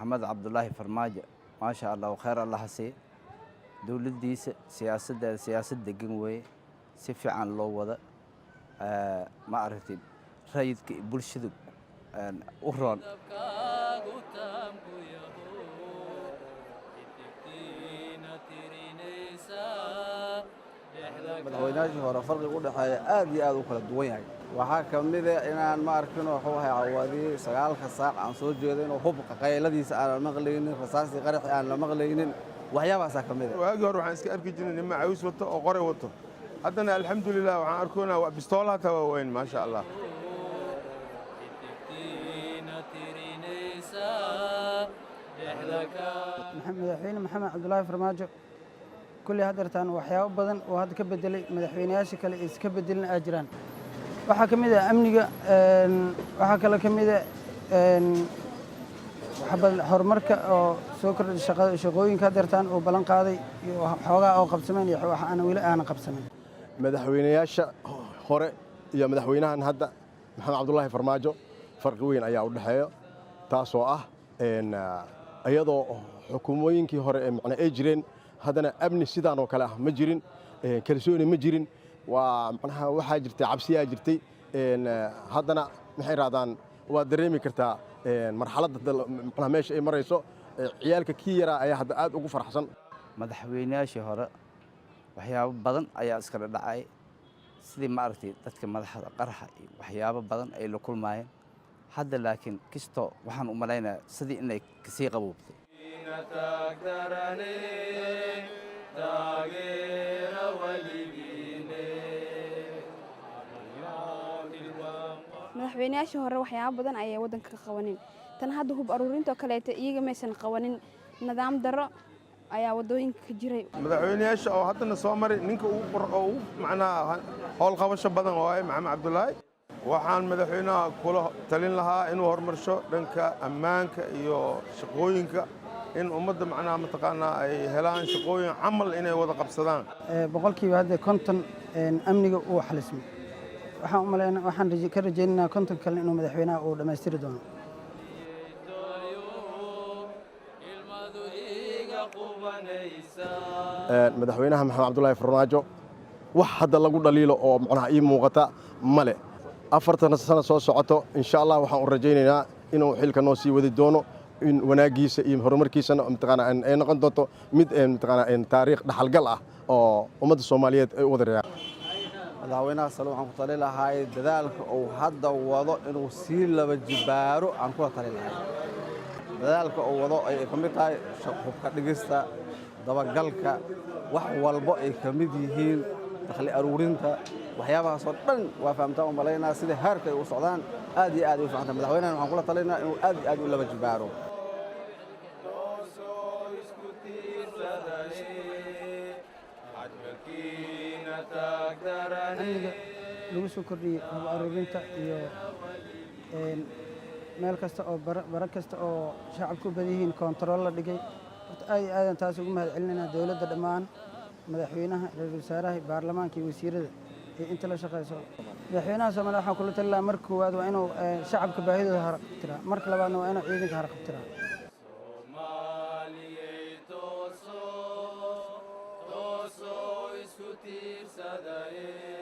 محمد عبد الله فرماجة ما شاء الله وخير الله حسي دولديس سياسة دقن وي سفي عن لو وضع ما عرفتي رايدك بلشدك أهران madaxweynayaashii hore farqiga u dhexeeya aad iyo aad u kala duwan yahay waxaa ka mid ah inaan ma arkin wuxuu ahay cawadii 9 saac aan soo jeedin oo hubka qayladiisa aan maqlaynin rasaasii qaraxi aan la maqlaynin waxyaabahaas ka mid ah waagi hore waxaan iska arki jirnay nima caws wato oo qore wato haddana alxamdulilah waxaan arkoonaa waa bistoolaha tawaweyn ma sha Allah madaxweyne maxamed cabdullaahi farmaajo كل هذا رتان وحياة بدن وهذا كبدل مدحوينياش كله إسكبدلنا أجران وحكم إذا أمنية وحكى لكم إذا وحب الحرمرك أو سكر شقوين كذا رتان وبلن قاضي حواجا أو قبسمين يحوح أنا ولا أنا قبسمين مدحوينياش خورة يا مدحوينها هذا محمد عبد الله فرماجو فرقوين أيها الحياة تاسوعة إن أيضا حكوميين كي هور معنا أجرين هذا أبني سيدان وكلاه مجرين كرسوني مجرين ومعناها واحد جرتي عبسية جرتي هذا محير هذا ودريمي كرتا مرحلة معناها ماشي أي مرة يسوع عيالك كيرا أي هذا أد وقفر حسن madaxweynayaashii hore waxyaabo badan ayaa iskala dhacay sidii ma aragtay dadka madaxda qaraxa iyo waxyaabo badan ay la kulmayeen hadda laakiin kisto waxaan u maleynayaa sidii inay kasii qaboobtay madaxweynayaashii hore waxyaabo badan ayay wadanka ka qawanin tan hadda hub aruurinta kaleeta iyaga maysan qawanin nidaam daro ayaa wadooyinka ka jiray madaxweynayaasha oo haddana soo maray ninka ugu macnaha howl qabasho badan waaye maxamed cabdullaahi waxaan madaxweynaha kula talin lahaa inuu horumarsho dhanka ammaanka iyo shaqooyinka in ummadda macnaha mataqaanaa ay helaan shaqooyin camal inay wada qabsadaan boqolkiiba hadda konton amniga uu xalismay waxaan u maleynaa waxaan ka rajaynaynaa konton kale inuu madaxweynaha uu dhammaystiri doono madaxweynaha maxamed cabdullaahi farmaajo wax hadda lagu dhaliilo oo macnaha ii muuqata male 4 sano soo socoto insha Allah waxaan u rajaynaynaa inuu xilka noo sii wadi doono in wanaagiisa iyo horumarkiisana mataqaanaa ay noqon doonto mid mataqaanaa taariikh dhaxalgal ah oo ummadda Soomaaliyeed ay u wadarayaan madaxweynaha salo waxaan ku tali lahaa dadaalka uu hadda wado inuu sii laba jibaaro aan ku tali lahaa dadaalka uu wado ay kamid tahay shaqo dhigista dabagalka wax walba ay kamid yihiin dakhli aruurinta waxyaabahaas oo dhan waa fahamtaa u maleynaa sida heerka ay u socdaan aad iyo aad u fiican madaxweynaha waxaan kula talinayaa inuu aad iyo aad u laba jibaaro lagu soo kordhiyay hub aruurinta iyo meel kasta oo bara kasta oo shacabku badan yihiin kontarool la dhigay aad iyo aad taas ugu mahad celinayna dawladda dhammaan madaxweynaha ra'iisul wasaaraha baarlamaanka iyo wasiirada inta la shaqeyso madaxweynaha Soomaaliya waxaan kula talinayaa marka koowaad waa inuu shacabka baahidooda harqabtiraa marka labaadna waa inuu ciidanka harqabtiraa Soomaaliyeed isku tiirsadaye